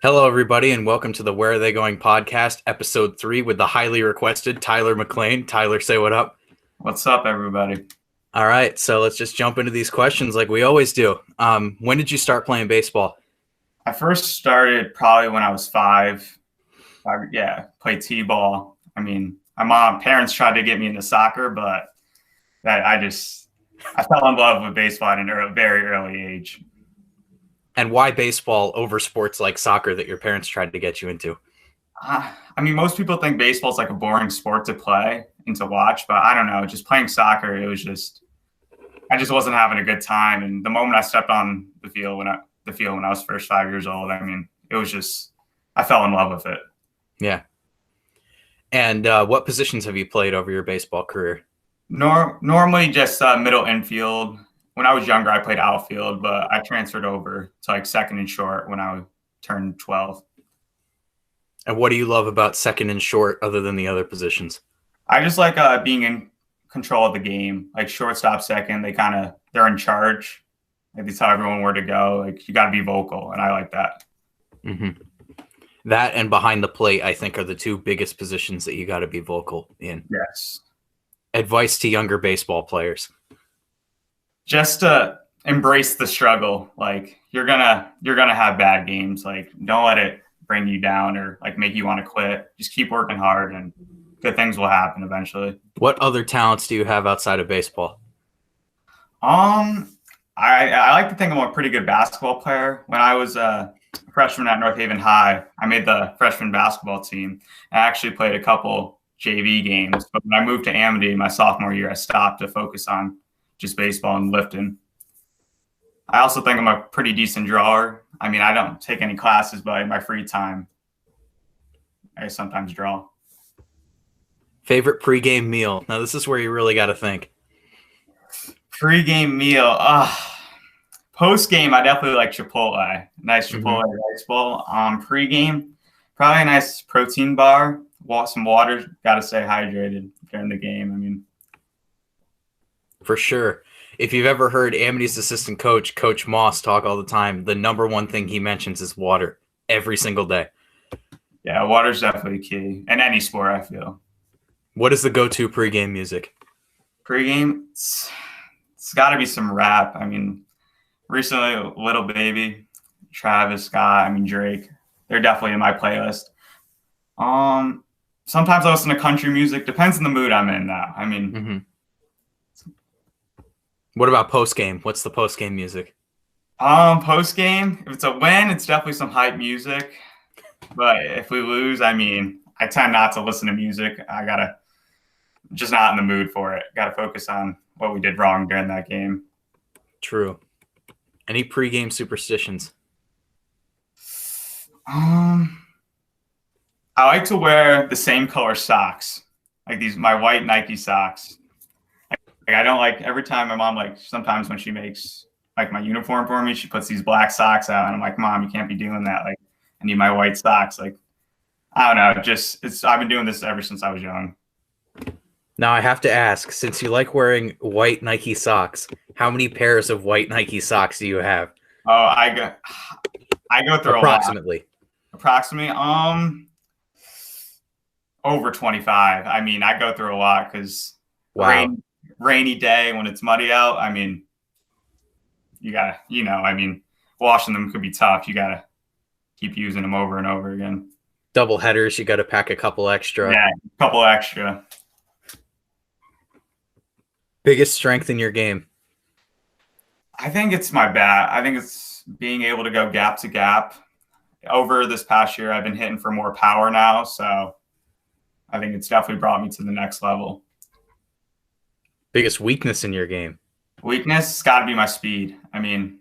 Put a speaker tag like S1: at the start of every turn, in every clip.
S1: Hello, everybody, and welcome to the Where Are They Going podcast, episode 3, with the highly requested Tyler McLain. Tyler, say what up.
S2: What's up, everybody?
S1: All right, so let's just jump into these questions like we always do. When did you start playing baseball?
S2: I first started probably when I was 5. Played t-ball. I mean, my parents tried to get me into soccer, but I fell in love with baseball at a very early age.
S1: And why baseball over sports like soccer that your parents tried to get you into?
S2: Most people think baseball is like a boring sport to play and to watch, but I don't know. Just playing soccer, I just wasn't having a good time. And the moment I stepped on the field when I was first 5 years old, I fell in love with it.
S1: Yeah. And what positions have you played over your baseball career?
S2: Normally just middle infield. When I was younger, I played outfield, but I transferred over to like second and short when I turned 12.
S1: And what do you love about second and short other than the other positions?
S2: I just like being in control of the game. Like shortstop, second, they're in charge. Like they tell everyone where to go. Like you got to be vocal, and I like that.
S1: Mm-hmm. That and behind the plate, I think, are the two biggest positions that you got to be vocal in.
S2: Yes.
S1: Advice to younger baseball players:
S2: just to embrace the struggle. Like you're gonna have bad games. Like don't let it bring you down or like make you want to quit. Just keep working hard, and good things will happen eventually.
S1: What other talents do you have outside of baseball?
S2: I like to think I'm a pretty good basketball player. When I was a freshman at North Haven High, I made the freshman basketball team. I actually played a couple JV games, but when I moved to Amity my sophomore year, I stopped to focus on just baseball and lifting. I also think I'm a pretty decent drawer. I mean, I don't take any classes, but in my free time, I sometimes draw.
S1: Favorite pregame meal? Now, this is where you really got to think.
S2: Pre-game meal. Post-game, I definitely like Chipotle. Nice Chipotle rice bowl. Pre-game, probably a nice protein bar. Some water. Got to stay hydrated during the game.
S1: For sure. If you've ever heard Amity's assistant coach, Coach Moss, talk all the time, the number one thing he mentions is water every single day.
S2: Yeah, water's definitely key in any sport, I feel.
S1: What is the go-to pregame music?
S2: Pregame, it's got to be some rap. I mean, recently, Little Baby, Travis Scott, Drake. They're definitely in my playlist. Sometimes I listen to country music. Depends on the mood I'm in now.
S1: What about post-game? What's the post-game music?
S2: Post-game, if it's a win, it's definitely some hype music. But if we lose, I tend not to listen to music. Just not in the mood for it. Got to focus on what we did wrong during that game.
S1: True. Any pregame superstitions?
S2: I like to wear the same color socks, like my white Nike socks. Like I don't like every time my mom sometimes when she makes like my uniform for me, she puts these black socks out, and I'm like, Mom, you can't be doing that. Like I need my white socks. Like I don't know. I've been doing this ever since I was young.
S1: Now I have to ask, since you like wearing white Nike socks, how many pairs of white Nike socks do you have?
S2: Oh, I go through
S1: approximately.
S2: Approximately, over 25. I go through a lot because rainy day when it's muddy out. You gotta, washing them could be tough. You gotta keep using them over and over again.
S1: Double headers, you got to pack a couple extra.
S2: Yeah, a couple extra.
S1: Biggest strength in your game?
S2: I think it's my bat. I think it's being able to go gap to gap. Over this past year, I've been hitting for more power now, so I think it's definitely brought me to the next level.
S1: Biggest weakness in your game?
S2: Weakness has got to be my speed. I've been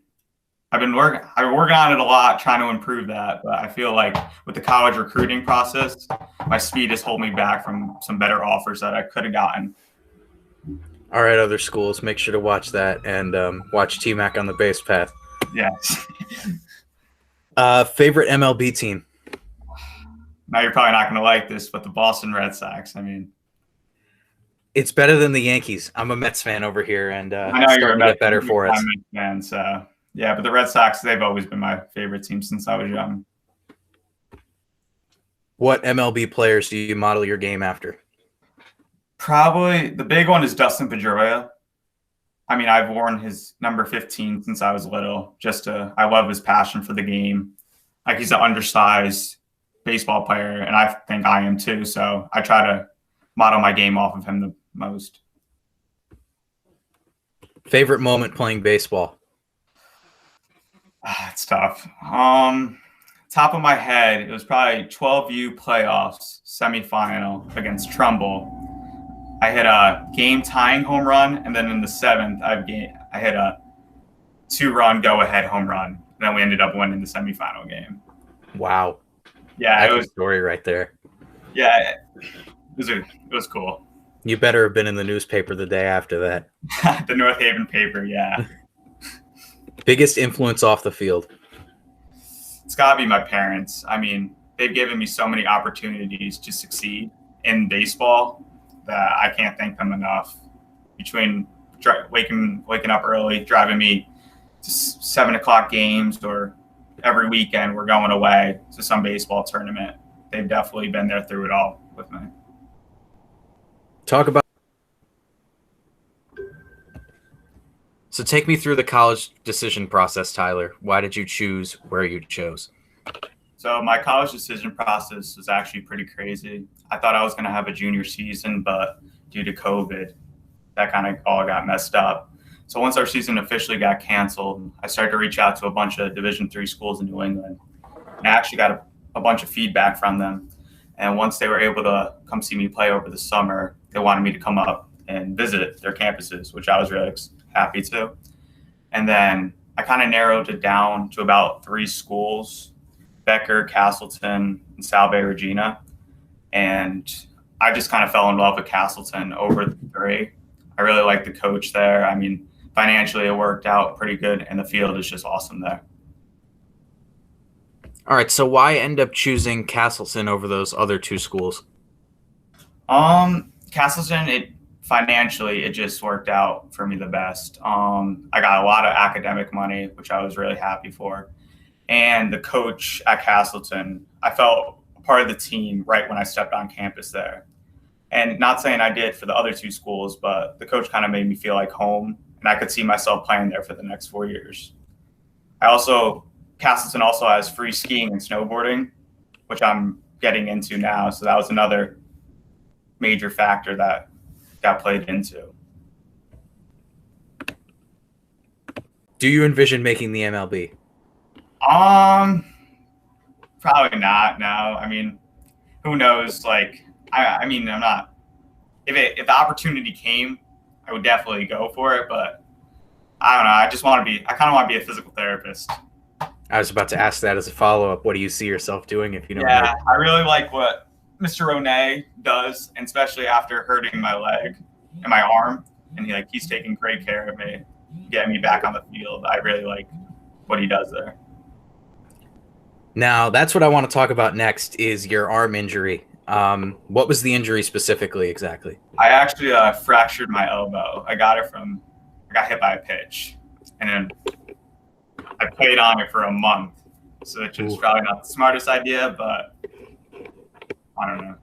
S2: working on it a lot, trying to improve that, but I feel like with the college recruiting process, my speed has held me back from some better offers that I could have gotten.
S1: All right, other schools, make sure to watch that and watch T-Mac on the base path.
S2: Yes.
S1: Favorite MLB team?
S2: Now you're probably not going to like this, but the Boston Red Sox.
S1: It's better than the Yankees. I'm a Mets fan over here, and
S2: I know you're a Mets
S1: better for us.
S2: I'm a Mets fan, so yeah. But the Red Sox, they've always been my favorite team since I was young.
S1: What MLB players do you model your game after?
S2: Probably the big one is Dustin Pedroia. I mean, I've worn his number 15 since I was little. I love his passion for the game. Like he's an undersized baseball player, and I think I am too. So I try to model my game off of him the most.
S1: Favorite moment playing baseball?
S2: It's tough. Top of my head, it was probably 12U playoffs semifinal against Trumbull. I hit a game tying home run, and then in the seventh, I hit a 2-run go ahead home run. And then we ended up winning the semifinal game.
S1: Wow.
S2: Yeah,
S1: That's a story right there.
S2: Yeah, it was cool.
S1: You better have been in the newspaper the day after that.
S2: The North Haven paper, yeah.
S1: Biggest influence off the field?
S2: It's got to be my parents. I mean, they've given me so many opportunities to succeed in baseball that I can't thank them enough. Between waking up early, driving me to 7 o'clock games, or every weekend we're going away to some baseball tournament. They've definitely been there through it all with me.
S1: So take me through the college decision process, Tyler. Why did you choose where you chose?
S2: So my college decision process was actually pretty crazy. I thought I was going to have a junior season, but due to COVID, that kind of all got messed up. So once our season officially got canceled, I started to reach out to a bunch of Division III schools in New England. And I actually got a bunch of feedback from them. And once they were able to come see me play over the summer, they wanted me to come up and visit their campuses, which I was really happy to. And then I kind of narrowed it down to about 3 schools: Becker, Castleton, and Salve Regina. And I just kind of fell in love with Castleton over the 3. I really like the coach there. I mean, financially it worked out pretty good, and the field is just awesome there.
S1: All right, so why end up choosing Castleton over those other 2 schools?
S2: Castleton, financially, it just worked out for me the best. I got a lot of academic money, which I was really happy for. And the coach at Castleton, I felt a part of the team right when I stepped on campus there. And not saying I did for the other 2 schools, but the coach kind of made me feel like home, and I could see myself playing there for the next 4 years. Castleton also has free skiing and snowboarding, which I'm getting into now. So that was another major factor that got played into.
S1: Do you envision making the MLB?
S2: Probably not. No, I mean, who knows? Like, I mean, I'm not. If the opportunity came, I would definitely go for it. But I don't know. I kind of want to be a physical therapist.
S1: I was about to ask that as a follow-up. What do you see yourself doing if you don't?
S2: Yeah, I really like what Mr. Ronay does, and especially after hurting my leg and my arm, and he's taking great care of me, getting me back on the field. I really like what he does there.
S1: Now, that's what I want to talk about next is your arm injury. What was the injury specifically exactly?
S2: I actually fractured my elbow. I got hit by a pitch, and then I played on it for a month. So it's probably not the smartest idea, but I don't know.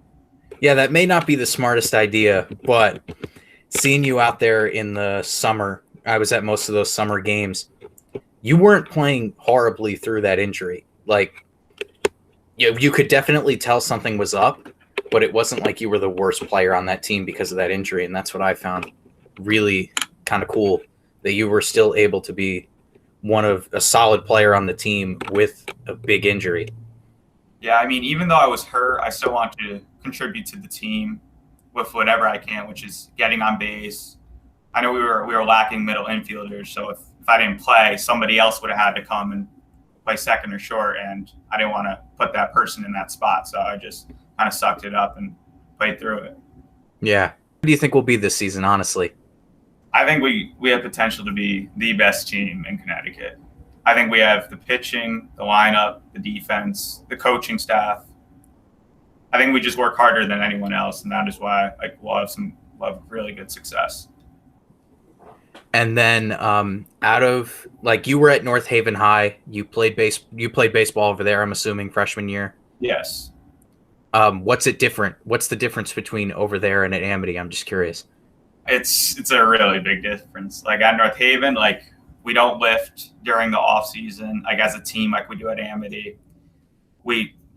S1: Yeah, that may not be the smartest idea, but seeing you out there in the summer, I was at most of those summer games. You weren't playing horribly through that injury. Like, you could definitely tell something was up, but it wasn't like you were the worst player on that team because of that injury. And that's what I found really kind of cool, that you were still able to be a solid player on the team with a big injury.
S2: Yeah, I mean, even though I was hurt, I still want to contribute to the team with whatever I can, which is getting on base. I know we were lacking middle infielders, so if I didn't play, somebody else would have had to come and play second or short, and I didn't want to put that person in that spot, so I just kind of sucked it up and played through it.
S1: Yeah. Who do you think will be this season, honestly?
S2: I think we have potential to be the best team in Connecticut. I think we have the pitching, the lineup, the defense, the coaching staff. I think we just work harder than anyone else, and that is why we'll have really good success.
S1: And then you were at North Haven High, you played baseball over there, I'm assuming freshman year.
S2: Yes.
S1: What's it different? What's the difference between over there and at Amity? I'm just curious.
S2: It's a really big difference. Like at North Haven, like we don't lift during the off season, like as a team, like we do at Amity.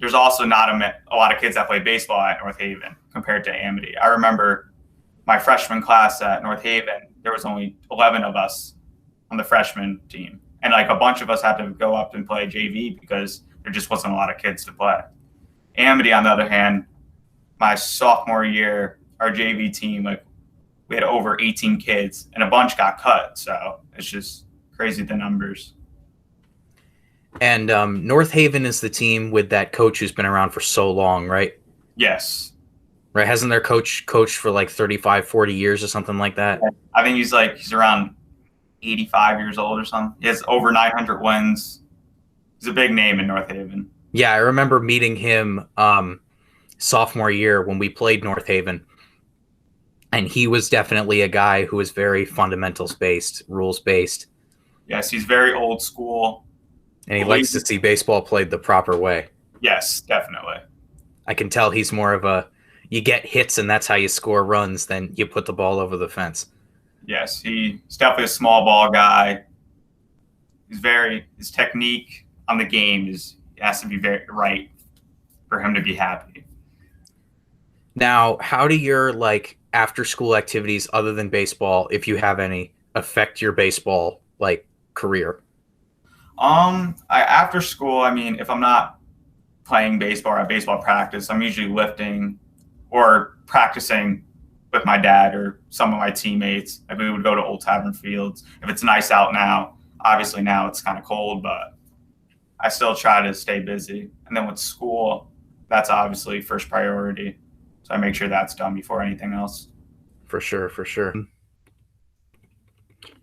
S2: There's also not a lot of kids that play baseball at North Haven compared to Amity. I remember my freshman class at North Haven, there was only 11 of us on the freshman team. And like a bunch of us had to go up and play JV because there just wasn't a lot of kids to play. Amity, on the other hand, my sophomore year, our JV team, like we had over 18 kids and a bunch got cut. So it's just crazy, the numbers.
S1: And North Haven is the team with that coach who's been around for so long, right?
S2: Yes.
S1: Right. Hasn't their coach coached for like 35, 40 years or something like that?
S2: I think he's around 85 years old or something. He has over 900 wins. He's a big name in North Haven.
S1: Yeah, I remember meeting him sophomore year when we played North Haven. And he was definitely a guy who was very fundamentals based, rules based.
S2: Yes, he's very old school.
S1: And he likes to see baseball played the proper way.
S2: Yes, definitely.
S1: I can tell he's more of a, you get hits and that's how you score runs, then you put the ball over the fence.
S2: Yes, he's definitely a small ball guy. His technique on the game has to be very right for him to be happy.
S1: Now, how do your like after school activities other than baseball, if you have any, affect your baseball like career?
S2: After school, I mean, if I'm not playing baseball or at baseball practice, I'm usually lifting or practicing with my dad or some of my teammates. Like we would go to Old Tavern Fields. If it's nice out now, obviously now it's kind of cold, but I still try to stay busy. And then with school, that's obviously first priority. So I make sure that's done before anything else.
S1: For sure, for sure.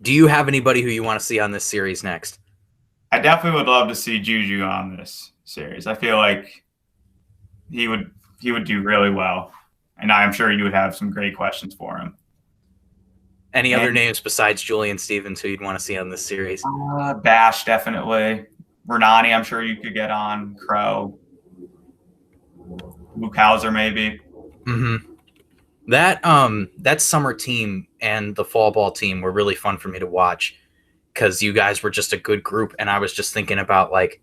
S1: Do you have anybody who you want to see on this series next?
S2: I definitely would love to see Juju on this series. I feel like he would do really well. And I'm sure you would have some great questions for him.
S1: Any other names besides Julian Stevens who you'd want to see on this series?
S2: Bash, definitely. Renani, I'm sure you could get on. Crow. Luke Hauser, maybe.
S1: Mm-hmm. That summer team and the fall ball team were really fun for me to watch because you guys were just a good group. And I was just thinking about like,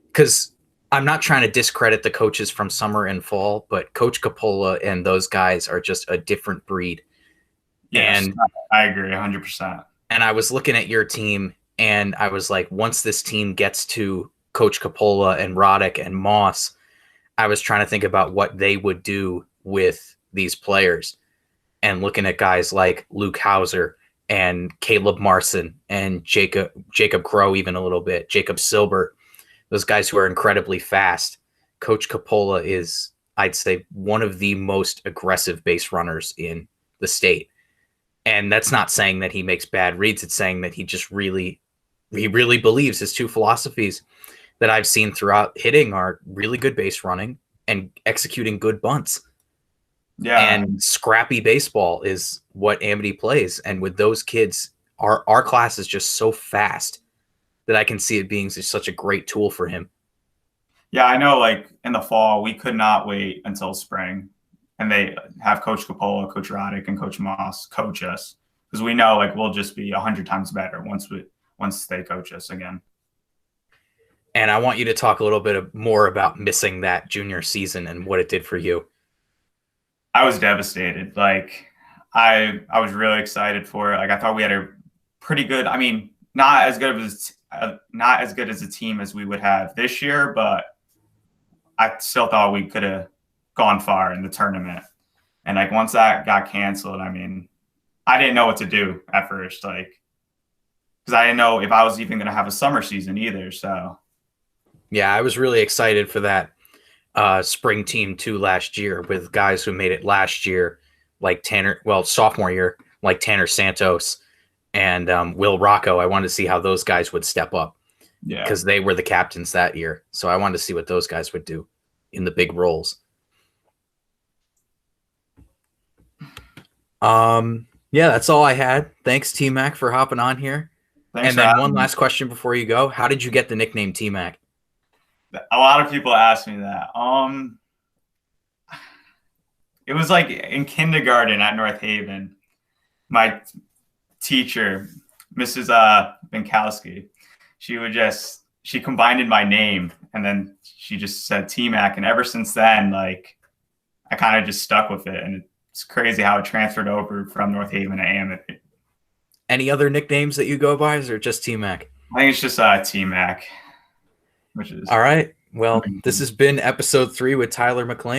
S1: because I'm not trying to discredit the coaches from summer and fall, but Coach Coppola and those guys are just a different breed.
S2: Yes,
S1: and
S2: I agree 100%.
S1: And I was looking at your team and I was like, once this team gets to Coach Coppola and Roddick and Moss, I was trying to think about what they would do with these players and looking at guys like Luke Hauser and Caleb Marson and Jacob Crow, even a little bit, Jacob Silbert, those guys who are incredibly fast. Coach Coppola is, I'd say, one of the most aggressive base runners in the state. And that's not saying that he makes bad reads. It's saying that he really believes his two philosophies that I've seen throughout hitting are really good base running and executing good bunts.
S2: Yeah.
S1: And scrappy baseball is what Amity plays. And with those kids, our class is just so fast that I can see it being just such a great tool for him.
S2: Yeah, I know, like in the fall, we could not wait until spring. And they have Coach Coppola, Coach Roddick, and Coach Moss coach us because we know like we'll just be 100 times better once they coach us again.
S1: And I want you to talk a little bit more about missing that junior season and what it did for you.
S2: I was devastated. Like I was really excited for it. Like I thought we had a pretty good. I mean, not as good as a team as we would have this year, but I still thought we could have gone far in the tournament. And like once that got canceled, I mean, I didn't know what to do at first, like because I didn't know if I was even going to have a summer season either. So
S1: yeah, I was really excited for that spring team too last year with guys who made it last year, like sophomore year, like Tanner Santos and Will Rocco. I wanted to see how those guys would step up because they were the captains that year. So I wanted to see what those guys would do in the big roles. Yeah, that's all I had. Thanks, T-Mac, for hopping on here.
S2: Thanks.
S1: And then one last question before you go. How did you get the nickname T-Mac?
S2: A lot of people ask me that. It was like in kindergarten at North Haven. My teacher, Mrs. Binkowski, she combined in my name, and then she just said T-Mac, and ever since then, like, I kind of just stuck with it, and it's crazy how it transferred over from North Haven to Amit.
S1: Any other nicknames that you go by, or just T-Mac?
S2: I think it's just T-Mac, which is
S1: all right. Well, this has been episode 3 with Tyler McLain.